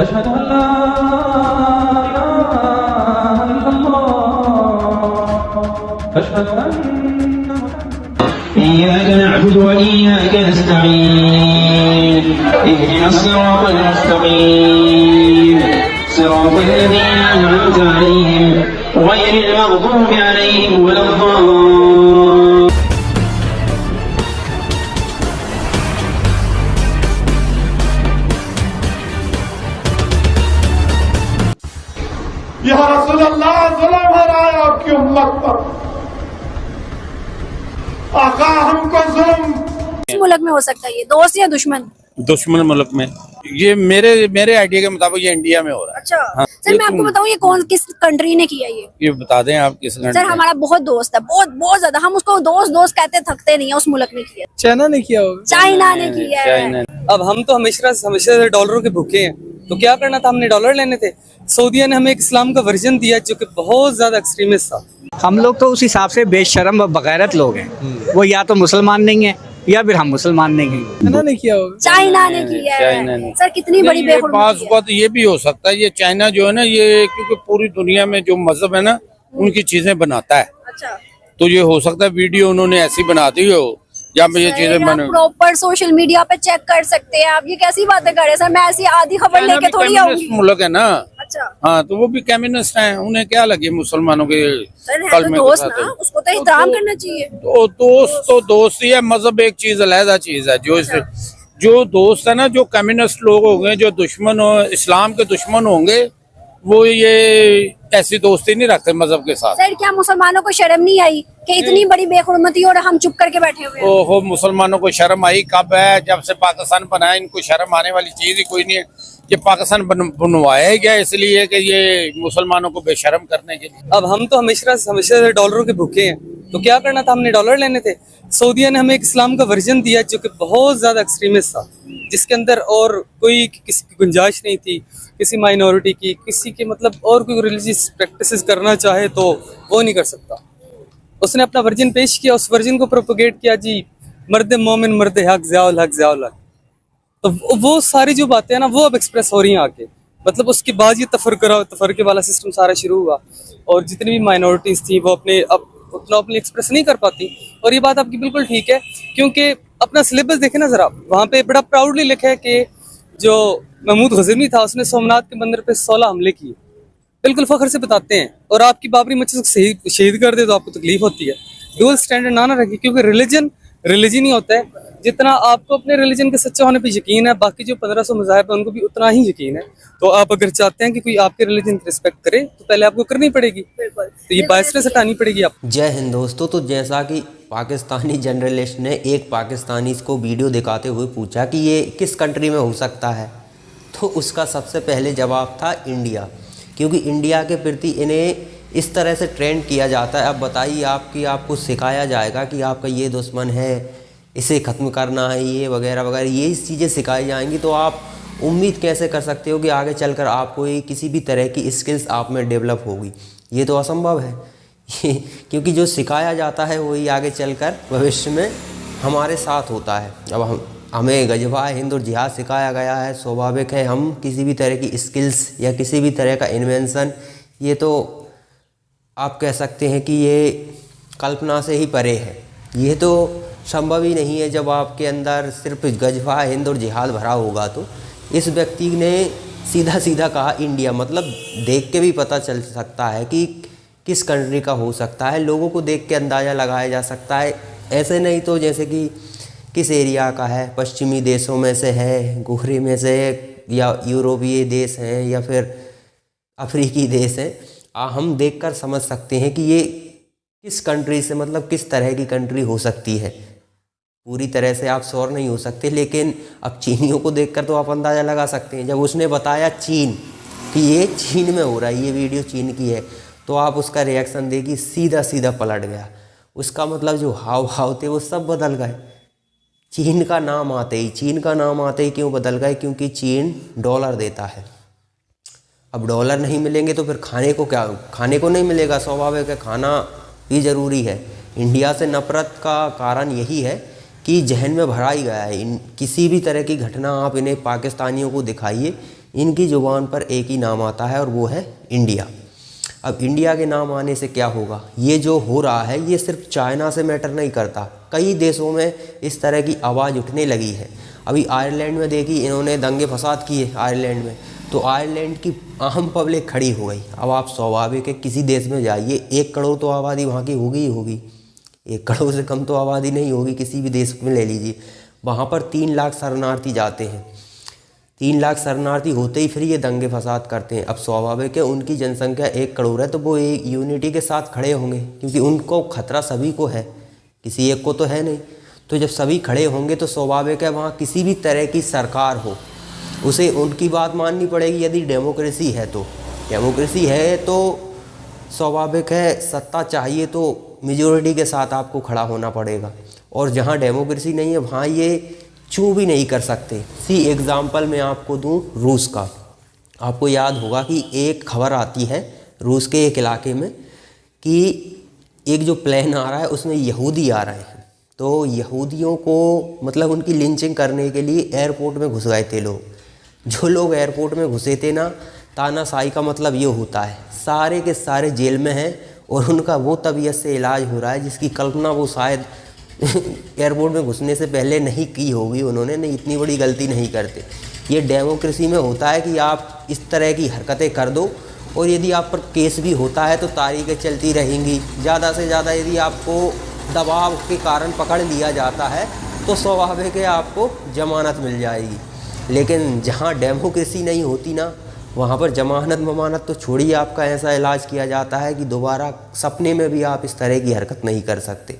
अशहदु अल्ला इलाहा इल्लल्लाह अशहदु अन्ना इय्याका नअबुदु व इय्याका नस्तईन इहदिना सिरातल मुस्तक़ीम सिरातल लज़ीना अन'अमता अलैहिम गैरिल मग़दूबि अलैहिम वलद्दाल्लीन। या रसूलल्लाह जुल्म हो रहा है आपकी उम्मत पर। आका हमको जुल्म मुल्क में हो सकता है, ये दोस्त या दुश्मन? दुश्मन मुल्क में। ये मेरे आइडिया के मुताबिक ये इंडिया में हो रहा है। अच्छा हाँ, सर, मैं आपको बताऊं ये किस कंट्री ने किया ये बता दें आप किस सर, हमारा बहुत दोस्त है, बहुत बहुत ज्यादा। हम उसको दोस्त कहते थकते नहीं है। उस मुल्क ने किया, चाइना ने किया होगा, चाइना ने किया है। अब हम तो हमेशा से डॉलरों के भूखे हैं, तो क्या करना था, हमने डॉलर लेने थे। सऊदीया ने हमें एक इस्लाम का वर्जन दिया जो कि बहुत ज्यादा एक्सट्रीमिस्ट था। हम लोग तो उस हिसाब से बेशरम और बगैरत लोग हैं। वो या तो मुसलमान नहीं है या फिर हम मुसलमान नहीं हैं। चाइना ने किया होगा, चाइना ने किया है। सर कितनी बड़ी बेहुरमती है। बात ये भी हो सकता है, ये चाइना जो है ना, ये क्योंकि पूरी दुनिया में जो मजहब है ना उनकी चीजें बनाता है। अच्छा, तो ये हो सकता है वीडियो उन्होंने ऐसी बना दी हो जहाँ पे ये चीजें बने। प्रॉपर सोशल मीडिया पे चेक कर सकते हैं आप। ये कैसी बातें कर रहे हैं सर? मैं ऐसी आधी खबर लेके थोड़ी आऊंगी। मुल्क है ना। अच्छा हाँ, तो वो भी कम्युनिस्ट हैं, उन्हें क्या लगे मुसलमानों के सर, है तो कलमे के दोस्त साथ। ना, उसको तो एहतराम करना चाहिए। तो दोस्त ही है। मजहब एक चीज अलग चीज है। जो दोस्त है ना, जो कम्युनिस्ट लोग होंगे, जो दुश्मन हो, इस्लाम के दुश्मन होंगे, वो ये ऐसी दोस्ती नहीं रखते मजहब के साथ। सर क्या मुसलमानों को शर्म नहीं आई कि इतनी बड़ी बेहुरमती और हम चुप करके बैठे हुए हैं? ओहो, मुसलमानों को शर्म आई कब है? जब से पाकिस्तान बना है, इनको शर्म आने वाली चीज ही कोई नहीं है। ये पाकिस्तान बनवाया ही गया इसलिए कि ये मुसलमानों को बेशर्म करने के लिए। अब हम तो हमेशा से डॉलरों के भूखे हैं, तो क्या करना था, हमने डॉलर लेने थे। सऊदीया ने हमें एक इस्लाम का वर्जन दिया जो कि बहुत ज्यादा एक्सट्रीमिस्ट था, जिसके अंदर और कोई किसी की गुंजाइश नहीं थी, किसी माइनॉरिटी की, किसी के मतलब और कोई रिलीजियस प्रैक्टिसेस करना चाहे तो वो नहीं कर सकता। उसने अपना वर्जन पेश किया, उस वर्जन को प्रोपोगेट किया जी, मर्द मोमिन मर्द हक ज़ियाउल हक ज़ियाउल हक। तो वो सारी जो बातें हैं ना, वो अब एक्सप्रेस हो रही हैं आके। मतलब उसके बाद ये तफरके वाला सिस्टम सारा शुरू हुआ, और जितनी भी माइनॉरिटीज थी वो अपने अपनी एक्सप्रेस नहीं कर पाती। और ये बात आपकी बिल्कुल ठीक है, क्योंकि अपना सिलेबस देखे ना जरा, वहाँ पे बड़ा प्राउडली लिखा है कि जो महमूद गज़नवी था उसने सोमनाथ के मंदिर पे 16 हमले किए, बिल्कुल फख्र से बताते हैं। और आपकी बाबरी मस्जिद को शहीद कर दे तो आपको तकलीफ होती है। डुअल स्टैंडर्ड ना रखिए, क्योंकि रिलीजन ही होता है। जितना आपको अपने रिलीजन के सच्चे होने पे यकीन है, बाकी जो 1500 मज़ाहिब है उनको भी उतना ही यकीन है। तो आप अगर चाहते हैं कि कोई आपके रिलीजन की रिस्पेक्ट करे तो पहले आपको करनी पड़ेगी, तो ये बायसनेस हटानी पड़ेगी आप। जय हिंद दोस्तों। तो जैसा कि पाकिस्तानी जर्नलिस्ट ने एक पाकिस्तानी को वीडियो दिखाते हुए पूछा कि ये किस कंट्री में हो सकता है, तो उसका सबसे पहले जवाब था इंडिया, क्योंकि इंडिया के प्रति इन्हें इस तरह से ट्रेंड किया जाता है। अब बताइए आपको सिखाया जाएगा कि आपका ये दुश्मन है, इसे ख़त्म करना है, ये वगैरह वगैरह, ये चीज़ें सिखाई जाएंगी। तो आप उम्मीद कैसे कर सकते हो कि आगे चलकर आपको किसी भी तरह की स्किल्स आप में डेवलप होगी? ये तो असंभव है। क्योंकि जो सिखाया जाता है वही आगे चलकर भविष्य में हमारे साथ होता है। अब हमें गजवा हिंद और जिहाद सिखाया गया है, स्वाभाविक है हम किसी भी तरह की स्किल्स या किसी भी तरह का इन्वेंशन, ये तो आप कह सकते हैं कि ये कल्पना से ही परे है। ये तो संभव ही नहीं है। जब आपके अंदर सिर्फ गजवा हिंद और जिहाद भरा होगा, तो इस व्यक्ति ने सीधा कहा इंडिया, मतलब देख के भी पता चल सकता है कि किस कंट्री का हो सकता है। लोगों को देख के अंदाज़ा लगाया जा सकता है। ऐसे नहीं तो जैसे कि किस एरिया का है, पश्चिमी देशों में से है, गोरे में से है, या यूरोपीय देश हैं, या फिर अफ्रीकी देश हैं। हम देखकर समझ सकते हैं कि ये किस कंट्री से, मतलब किस तरह की कंट्री हो सकती है। पूरी तरह से आप श्योर नहीं हो सकते, लेकिन अब चीनियों को देखकर तो आप अंदाज़ा लगा सकते हैं। जब उसने बताया चीन, कि ये चीन में हो रहा है, ये वीडियो चीन की है, तो आप उसका रिएक्शन देखिए, सीधा पलट गया। उसका मतलब जो हाव भाव थे वो सब बदल गए। चीन का नाम आते ही क्यों बदल गए? क्योंकि चीन डॉलर देता है। अब डॉलर नहीं मिलेंगे तो फिर खाने को नहीं मिलेगा, स्वाभाविक है, खाना भी ज़रूरी है। इंडिया से नफरत का कारण यही है कि जहन में भरा ही गया है। किसी भी तरह की घटना आप इन्हें पाकिस्तानियों को दिखाइए इनकी ज़ुबान पर एक ही नाम आता है और वो है इंडिया। अब इंडिया के नाम आने से क्या होगा, ये जो हो रहा है ये सिर्फ चाइना से मैटर नहीं करता, कई देशों में इस तरह की आवाज़ उठने लगी है। अभी आयरलैंड में देखी, इन्होंने दंगे फसाद किए आयरलैंड में, तो आयरलैंड की अहम पब्लिक खड़ी हो गई। अब आप स्वाभाविक है किसी देश में जाइए, 1 करोड़ तो आबादी वहाँ की होगी ही होगी, 1 करोड़ से कम तो आबादी नहीं होगी किसी भी देश में ले लीजिए। वहाँ पर 3 लाख शरणार्थी जाते हैं, 3 लाख शरणार्थी होते ही फिर ये दंगे फसाद करते हैं। अब स्वाभाविक है उनकी जनसंख्या 1 करोड़ है तो वो एक यूनिटी के साथ खड़े होंगे, क्योंकि उनको खतरा सभी को है, किसी एक को तो है नहीं। तो जब सभी खड़े होंगे तो स्वाभाविक है वहाँ किसी भी तरह की सरकार हो उसे उनकी बात माननी पड़ेगी। यदि डेमोक्रेसी है तो स्वाभाविक है सत्ता चाहिए तो मेजॉरिटी के साथ आपको खड़ा होना पड़ेगा, और जहाँ डेमोक्रेसी नहीं है वहाँ ये चू भी नहीं कर सकते। सी एग्ज़ाम्पल मैं आपको दूँ रूस का। आपको याद होगा कि एक खबर आती है रूस के एक इलाके में कि एक जो प्लेन आ रहा है उसमें यहूदी आ रहे हैं, तो यहूदियों को मतलब उनकी लिंचिंग करने के लिए एयरपोर्ट में घुस गए थे लोग। जो लोग एयरपोर्ट में घुसे थे ना, तानाशाही का मतलब ये होता है सारे के सारे जेल में हैं और उनका वो तबीयत से इलाज हो रहा है जिसकी कल्पना वो शायद एयरपोर्ट में घुसने से पहले नहीं की होगी उन्होंने, नहीं इतनी बड़ी गलती नहीं करते। ये डेमोक्रेसी में होता है कि आप इस तरह की हरकतें कर दो और यदि आप पर केस भी होता है तो तारीखें चलती रहेंगी। ज़्यादा से ज़्यादा यदि आपको दबाव के कारण पकड़ लिया जाता है तो स्वाभाविक है आपको जमानत मिल जाएगी। लेकिन जहाँ डेमोक्रेसी नहीं होती ना, वहाँ पर जमानत तो छोड़िए, आपका ऐसा इलाज किया जाता है कि दोबारा सपने में भी आप इस तरह की हरकत नहीं कर सकते।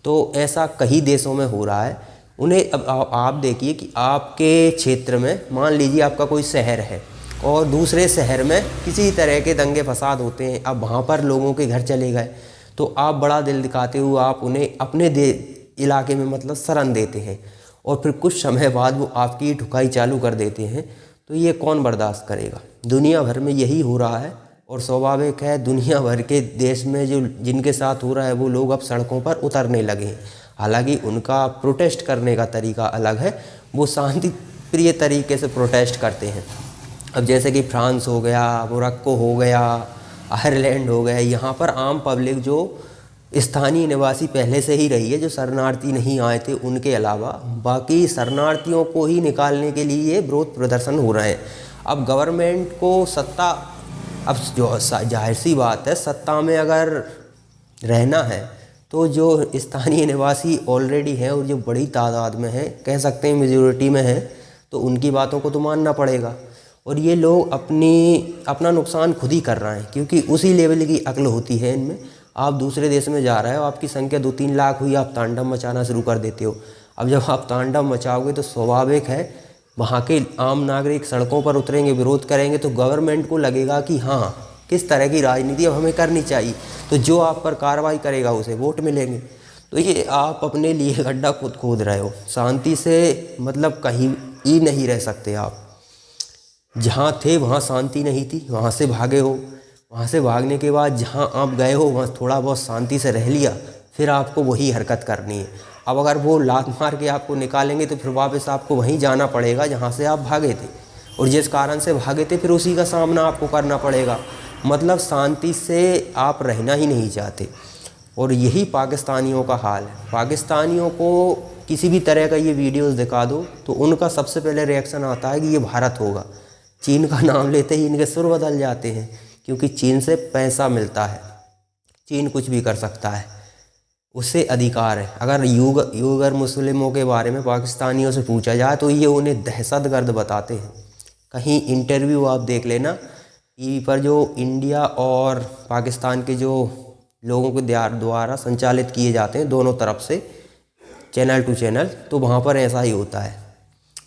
तो ऐसा कई देशों में हो रहा है। उन्हें अब आप देखिए कि आपके क्षेत्र में मान लीजिए आपका कोई शहर है और दूसरे शहर में किसी तरह के दंगे फसाद होते हैं। अब वहाँ पर लोगों के घर चले गए तो आप बड़ा दिल दिखाते हुए आप उन्हें अपने इलाके में मतलब शरण देते हैं और फिर कुछ समय बाद वो आपकी ठुकाई चालू कर देते हैं। तो ये कौन बर्दाश्त करेगा। दुनिया भर में यही हो रहा है और स्वाभाविक है दुनिया भर के देश में जो जिनके साथ हो रहा है वो लोग अब सड़कों पर उतरने लगे हैं। हालांकि उनका प्रोटेस्ट करने का तरीका अलग है, वो शांति प्रिय तरीके से प्रोटेस्ट करते हैं। अब जैसे कि फ्रांस हो गया, मोरक्को हो गया, आयरलैंड हो गया, यहाँ पर आम पब्लिक जो स्थानीय निवासी पहले से ही रही है, जो शरणार्थी नहीं आए थे उनके अलावा बाकी शरणार्थियों को ही निकालने के लिए विरोध प्रदर्शन हो रहे हैं। अब गवर्नमेंट को सत्ता, अब जो जाहिर सी बात है सत्ता में अगर रहना है तो जो स्थानीय निवासी ऑलरेडी हैं और जो बड़ी तादाद में हैं, कह सकते हैं मेजॉरिटी में हैं, तो उनकी बातों को तो मानना पड़ेगा। और ये लोग अपना नुकसान खुद ही कर रहे हैं, क्योंकि उसी लेवल की अक्ल होती है इनमें। आप दूसरे देश में जा रहे हो, आपकी संख्या 2-3 लाख हुई, आप तांडव मचाना शुरू कर देते हो। अब जब आप तांडव मचाओगे तो स्वाभाविक है वहाँ के आम नागरिक सड़कों पर उतरेंगे, विरोध करेंगे, तो गवर्नमेंट को लगेगा कि हाँ किस तरह की राजनीति अब हमें करनी चाहिए, तो जो आप पर कार्रवाई करेगा उसे वोट मिलेंगे। तो ये आप अपने लिए गड्ढा खुद खोद रहे हो। शांति से मतलब कहीं ही नहीं रह सकते आप। जहाँ थे वहाँ शांति नहीं थी, वहाँ से भागे हो, वहाँ से भागने के बाद जहाँ आप गए हो वहाँ थोड़ा बहुत शांति से रह लिया, फिर आपको वही हरकत करनी है। अब अगर वो लात मार के आपको निकालेंगे तो फिर वापस आपको वहीं जाना पड़ेगा जहाँ से आप भागे थे, और जिस कारण से भागे थे फिर उसी का सामना आपको करना पड़ेगा। मतलब शांति से आप रहना ही नहीं चाहते। और यही पाकिस्तानियों का हाल है। पाकिस्तानियों को किसी भी तरह का ये वीडियोस दिखा दो तो उनका सबसे पहले रिएक्शन आता है कि ये भारत होगा। चीन का नाम लेते ही इनके सुर बदल जाते हैं, क्योंकि चीन से पैसा मिलता है, चीन कुछ भी कर सकता है, उससे अधिकार है। अगर यूगर मुस्लिमों के बारे में पाकिस्तानियों से पूछा जाए तो ये उन्हें दहशतगर्द बताते हैं। कहीं इंटरव्यू आप देख लेना टीवी पर, जो इंडिया और पाकिस्तान के जो लोगों के द्वारा संचालित किए जाते हैं दोनों तरफ से चैनल टू चैनल, तो वहाँ पर ऐसा ही होता है।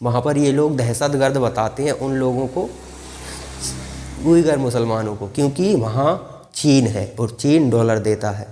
वहाँ पर ये लोग दहशतगर्द बताते हैं उन लोगों को, उइगर मुसलमानों को, क्योंकि वहाँ चीन है और चीन डॉलर देता है।